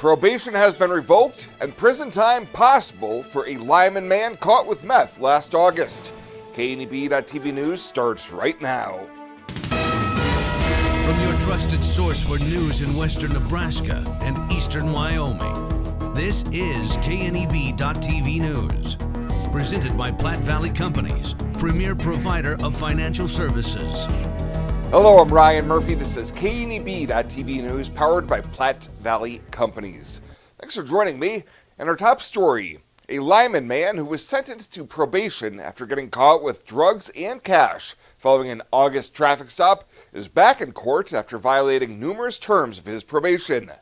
Probation has been revoked and prison time possible for a Lyman man caught with meth last August. KNEB.TV News starts right now. From your trusted source for news in western Nebraska and eastern Wyoming, this is KNEB.TV News. Presented by Platte Valley Companies, premier provider of financial services. Hello, I'm Ryan Murphy. This is KNEB.TV News, powered by Platte Valley Companies. Thanks for joining me. And our top story, a Lyman man who was sentenced to probation after getting caught with drugs and cash following an August traffic stop is back in court after violating numerous terms of his probation.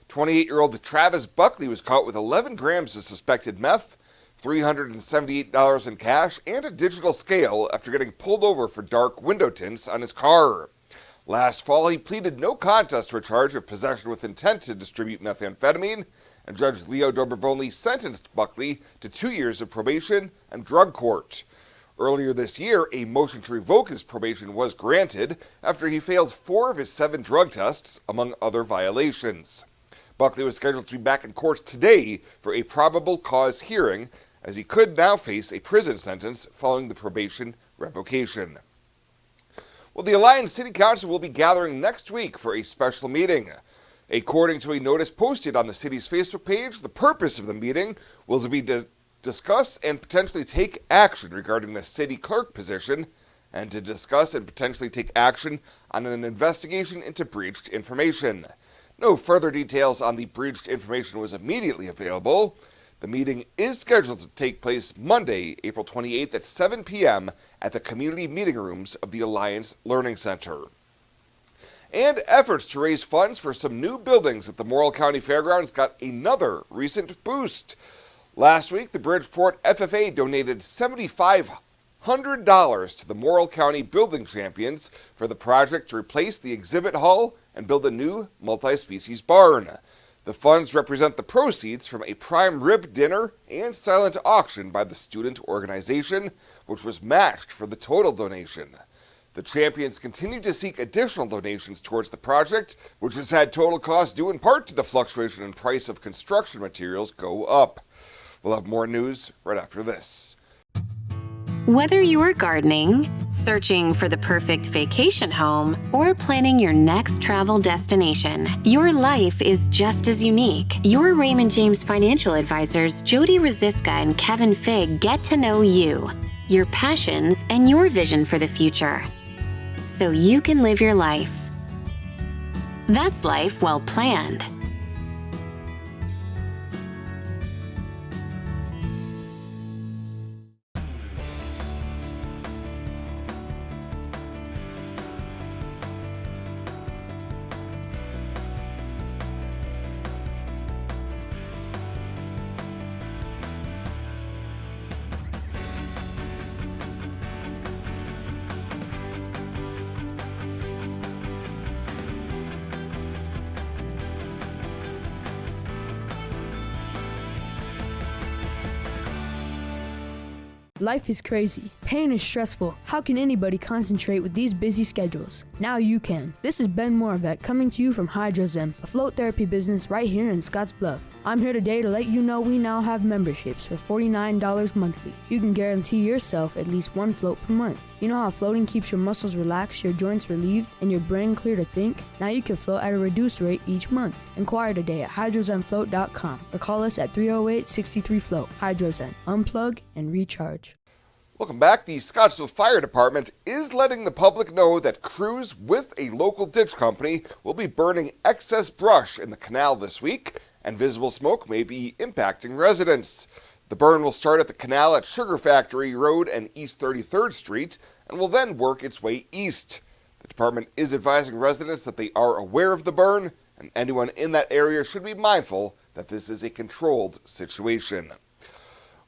28-year-old Travis Buckley was caught with 11 grams of suspected meth, $378 in cash, and a digital scale after getting pulled over for dark window tints on his car. Last fall, he pleaded no contest to a charge of possession with intent to distribute methamphetamine, and Judge Leo Dobrevony sentenced Buckley to 2 years of probation and drug court. Earlier this year, a motion to revoke his probation was granted after he failed 4 of his 7 drug tests, among other violations. Buckley was scheduled to be back in court today for a probable cause hearing, as he could now face a prison sentence following the probation revocation. Well, the Alliance City Council will be gathering next week for a special meeting. According to a notice posted on the city's Facebook page, the purpose of the meeting will be to discuss and potentially take action regarding the city clerk position, and to discuss and potentially take action on an investigation into breached information. No further details on the breached information was immediately available. The meeting is scheduled to take place Monday, April 28th at 7 p.m. at the community meeting rooms of the Alliance Learning Center. And efforts to raise funds for some new buildings at the Morrill County Fairgrounds got another recent boost. Last week, the Bridgeport FFA donated $7,500 to the Morrill County Building Champions for the project to replace the exhibit hall and build a new multi-species barn. The funds represent the proceeds from a prime rib dinner and silent auction by the student organization, which was matched for the total donation. The champions continue to seek additional donations towards the project, which has had total costs due in part to the fluctuation in price of construction materials go up. We'll have more news right after this. Whether you're gardening, searching for the perfect vacation home, or planning your next travel destination, your life is just as unique. Your Raymond James financial advisors, Jody Rosiska and Kevin Figg, get to know you, your passions, and your vision for the future, so you can live your life. That's life well planned. Life is crazy. Pain is stressful. How can anybody concentrate with these busy schedules? Now you can. This is Ben Moravec coming to you from Hydrozen, a float therapy business right here in Scottsbluff. I'm here today to let you know we now have memberships for $49 monthly. You can guarantee yourself at least 1 float per month. You know how floating keeps your muscles relaxed, your joints relieved, and your brain clear to think? Now you can float at a reduced rate each month. Inquire today at hydrozenfloat.com or call us at 308-63-FLOAT. Hydrozen. Unplug and recharge. Welcome back. The Scottsville Fire Department is letting the public know that crews with a local ditch company will be burning excess brush in the canal this week, and visible smoke may be impacting residents. The burn will start at the canal at Sugar Factory Road and East 33rd Street and will then work its way east. The department is advising residents that they are aware of the burn, and anyone in that area should be mindful that this is a controlled situation.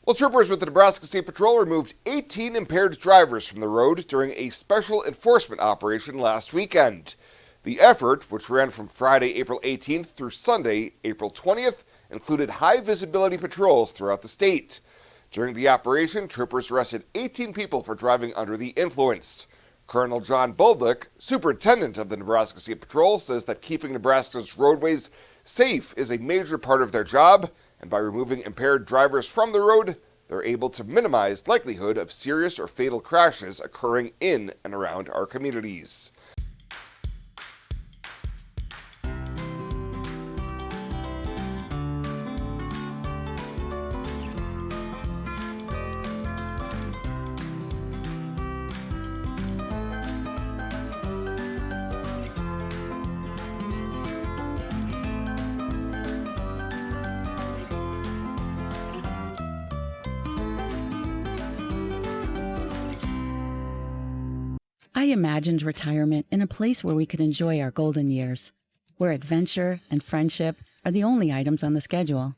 Well, troopers with the Nebraska State Patrol removed 18 impaired drivers from the road during a special enforcement operation last weekend. The effort, which ran from Friday, April 18th through Sunday, April 20th, included high-visibility patrols throughout the state. During the operation, troopers arrested 18 people for driving under the influence. Colonel John Bolduc, superintendent of the Nebraska State Patrol, says that keeping Nebraska's roadways Safe is a major part of their job, and by removing impaired drivers from the road, they're able to minimize likelihood of serious or fatal crashes occurring in and around our communities. I imagined retirement in a place where we could enjoy our golden years, where adventure and friendship are the only items on the schedule.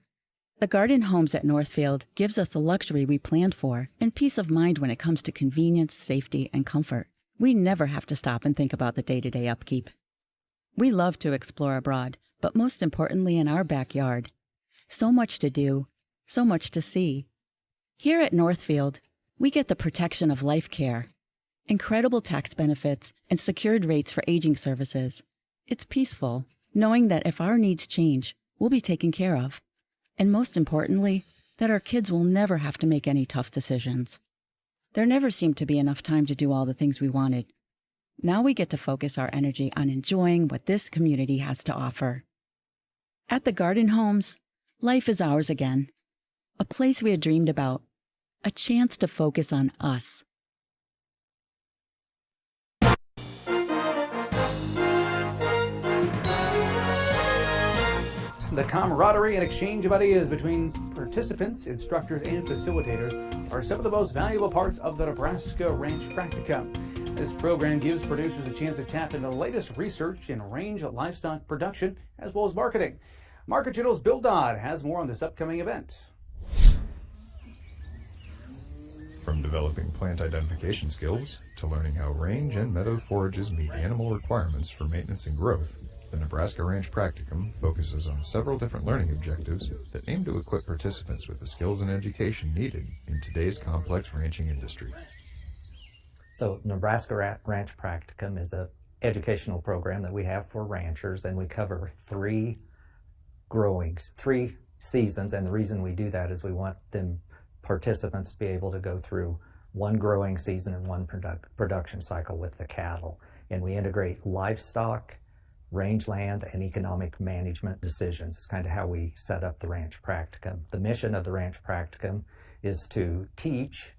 The Garden Homes at Northfield gives us the luxury we planned for and peace of mind when it comes to convenience, safety, and comfort. We never have to stop and think about the day-to-day upkeep. We love to explore abroad, but most importantly in our backyard. So much to do, so much to see. Here at Northfield, we get the protection of life care, incredible tax benefits, and secured rates for aging services. It's peaceful, knowing that if our needs change, we'll be taken care of. And most importantly, that our kids will never have to make any tough decisions. There never seemed to be enough time to do all the things we wanted. Now we get to focus our energy on enjoying what this community has to offer. At the Garden Homes, life is ours again. A place we had dreamed about. A chance to focus on us. The camaraderie and exchange of ideas between participants, instructors, and facilitators are some of the most valuable parts of the Nebraska Ranch Practicum. This program gives producers a chance to tap into the latest research in range livestock production as well as marketing. Market Channel's Bill Dodd has more on this upcoming event. From developing plant identification skills to learning how range and meadow forages meet animal requirements for maintenance and growth, the Nebraska Ranch Practicum focuses on several different learning objectives that aim to equip participants with the skills and education needed in today's complex ranching industry. So Nebraska Ranch Practicum is an educational program that we have for ranchers, and we cover three seasons, and the reason we do that is we want participants to be able to go through one growing season and one production cycle with the cattle. And we integrate livestock, rangeland, and economic management decisions. It's kind of how we set up the Ranch Practicum. The mission of the Ranch Practicum is to teach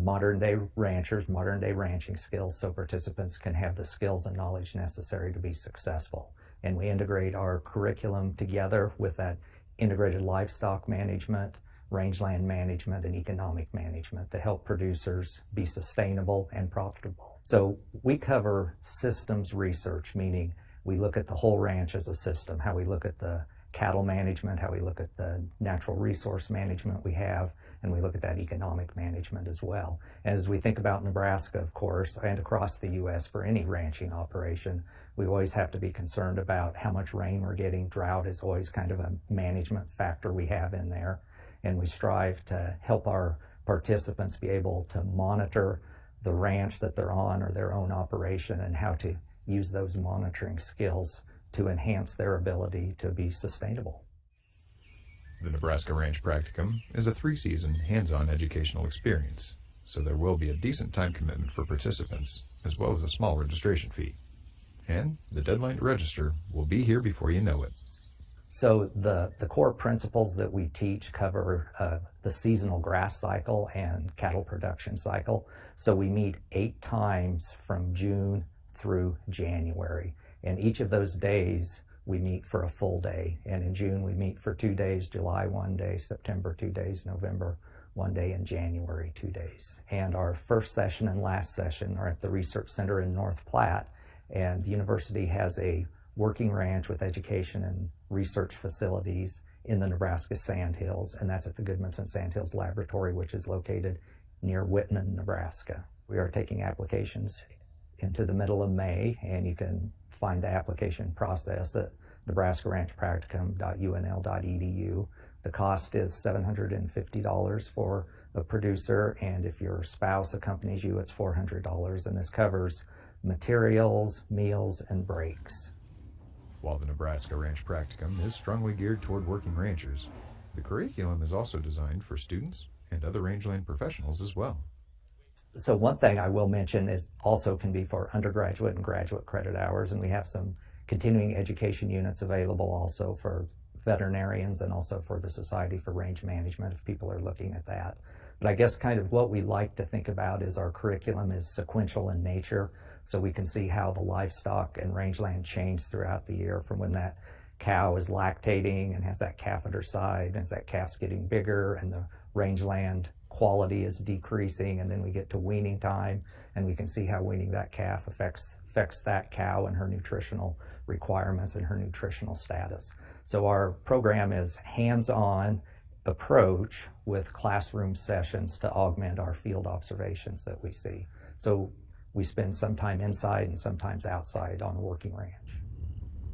modern-day ranchers, modern-day ranching skills so participants can have the skills and knowledge necessary to be successful. And we integrate our curriculum together with that integrated livestock management, rangeland management, and economic management to help producers be sustainable and profitable. So we cover systems research, meaning we look at the whole ranch as a system, how we look at the cattle management, how we look at the natural resource management we have, and we look at that economic management as well. And as we think about Nebraska, of course, and across the U.S. for any ranching operation, we always have to be concerned about how much rain we're getting. Drought is always kind of a management factor we have in there. And we strive to help our participants be able to monitor the ranch that they're on or their own operation and how to use those monitoring skills to enhance their ability to be sustainable. The Nebraska Ranch Practicum is a 3-season hands-on educational experience, so there will be a decent time commitment for participants, as well as a small registration fee. And the deadline to register will be here before you know it. So the core principles that we teach cover the seasonal grass cycle and cattle production cycle. So we meet 8 times from June through January. And each of those days we meet for a full day. And in June we meet for 2 days, July 1 day, September 2 days, November 1 day, and January 2 days. And our first session and last session are at the Research Center in North Platte. And the university has a working ranch with education and research facilities in the Nebraska Sandhills, and that's at the Goodmanson Sandhills Laboratory, which is located near Whitman, Nebraska. We are taking applications into the middle of May, and you can find the application process at nebraskaranchpracticum.unl.edu. The cost is $750 for a producer, and if your spouse accompanies you, it's $400, and this covers materials, meals, and breaks. While the Nebraska Ranch Practicum is strongly geared toward working ranchers, the curriculum is also designed for students and other rangeland professionals as well. So one thing I will mention is also can be for undergraduate and graduate credit hours, and we have some continuing education units available also for veterinarians and also for the Society for Range Management if people are looking at that. But I guess kind of what we like to think about is our curriculum is sequential in nature, so we can see how the livestock and rangeland change throughout the year from when that cow is lactating and has that calf at her side, and as that calf's getting bigger and the rangeland quality is decreasing, and then we get to weaning time and we can see how weaning that calf affects that cow and her nutritional requirements and her nutritional status. So our program is hands-on approach with classroom sessions to augment our field observations that we see. So we spend some time inside and sometimes outside on the working ranch.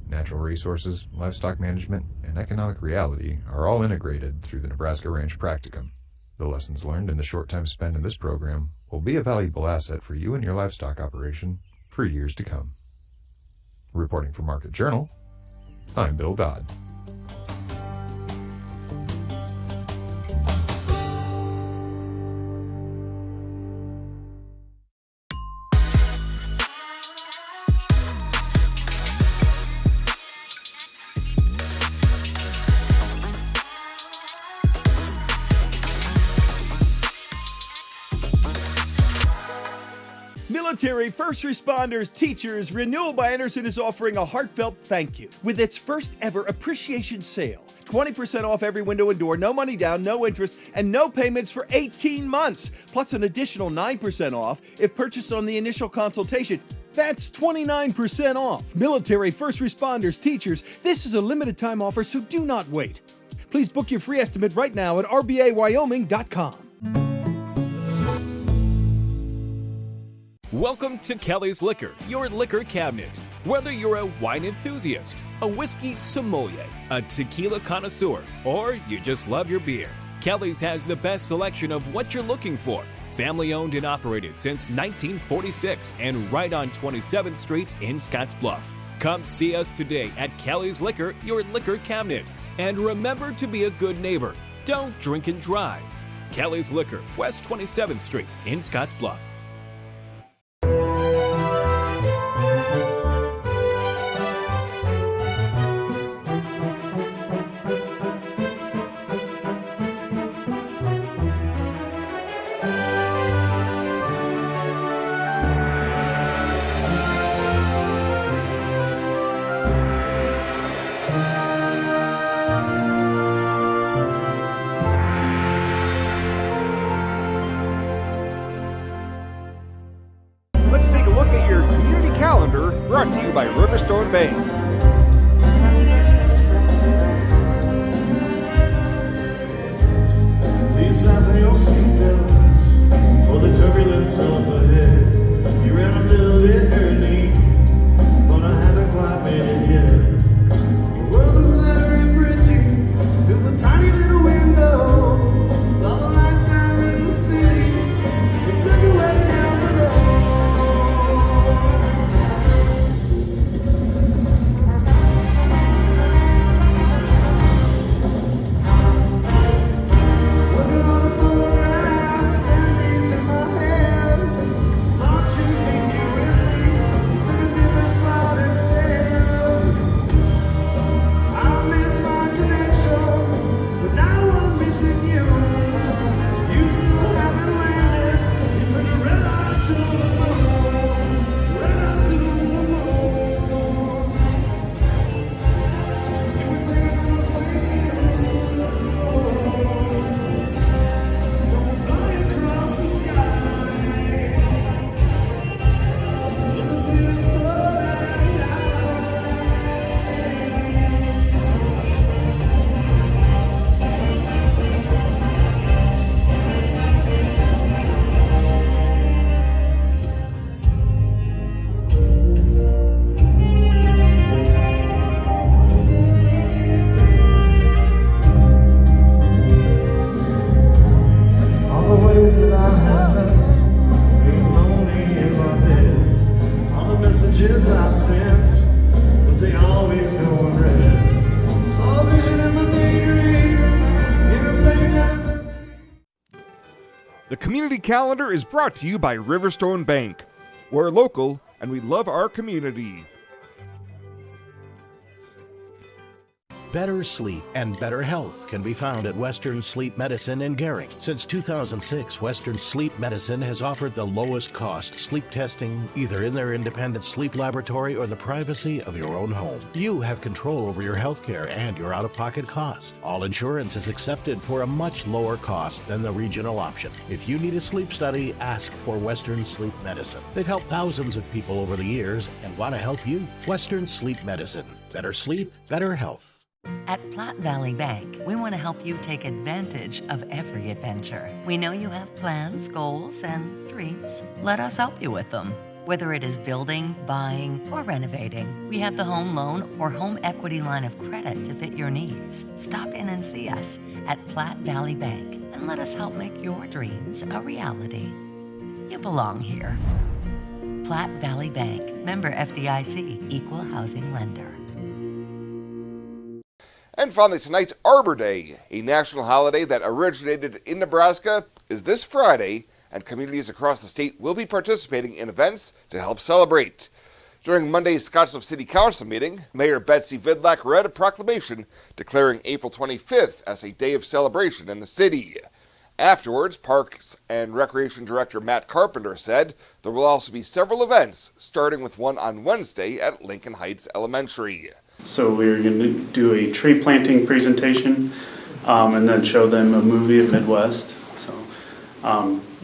Natural resources, livestock management, and economic reality are all integrated through the Nebraska Ranch Practicum. The lessons learned in the short time spent in this program will be a valuable asset for you and your livestock operation for years to come. Reporting for Market Journal, I'm Bill Dodd. Military, first responders, teachers, Renewal by Andersen is offering a heartfelt thank you with its first ever appreciation sale. 20% off every window and door, no money down, no interest, and no payments for 18 months, plus an additional 9% off if purchased on the initial consultation. That's 29% off. Military, first responders, teachers, this is a limited time offer, so do not wait. Please book your free estimate right now at rbawyoming.com. Welcome to Kelly's Liquor, your liquor cabinet. Whether you're a wine enthusiast, a whiskey sommelier, a tequila connoisseur, or you just love your beer, Kelly's has the best selection of what you're looking for. Family owned and operated since 1946 and right on 27th Street in Scottsbluff. Come see us today at Kelly's Liquor, your liquor cabinet. And remember to be a good neighbor. Don't drink and drive. Kelly's Liquor, West 27th Street in Scottsbluff. community calendar is brought to you by Riverstone Bank. We're local and we love our community. Better sleep and better health can be found at Western Sleep Medicine in Gering. Since 2006, Western Sleep Medicine has offered the lowest cost sleep testing either in their independent sleep laboratory or the privacy of your own home. You have control over your health care and your out-of-pocket cost. All insurance is accepted for a much lower cost than the regional option. If you need a sleep study, ask for Western Sleep Medicine. They've helped thousands of people over the years and want to help you. Western Sleep Medicine. Better sleep, better health. At Platte Valley Bank, we want to help you take advantage of every adventure. We know you have plans, goals, and dreams. Let us help you with them. Whether it is building, buying, or renovating, we have the home loan or home equity line of credit to fit your needs. Stop in and see us at Platte Valley Bank and let us help make your dreams a reality. You belong here. Platte Valley Bank, member FDIC, equal housing lender. And finally tonight, Arbor Day, a national holiday that originated in Nebraska, is this Friday, and communities across the state will be participating in events to help celebrate. During Monday's Scottsbluff City Council meeting, Mayor Betsy Vidlac read a proclamation declaring April 25th as a day of celebration in the city. Afterwards, Parks and Recreation Director Matt Carpenter said there will also be several events, starting with one on Wednesday at Lincoln Heights Elementary. So we're going to do a tree planting presentation and then show them a movie of Midwest. So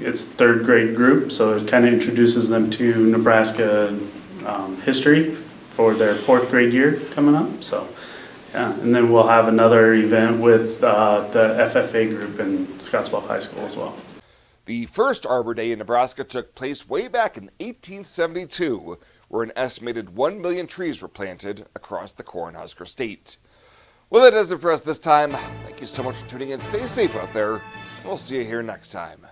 it's third grade group, so it kind of introduces them to Nebraska history for their fourth grade year coming up. So yeah, and then we'll have another event with the FFA group in Scottsbluff High School as well. The first Arbor Day in Nebraska took place way back in 1872, where an estimated 1 million trees were planted across the Cornhusker State. Well, that does it for us this time. Thank you so much for tuning in. Stay safe out there, and we'll see you here next time.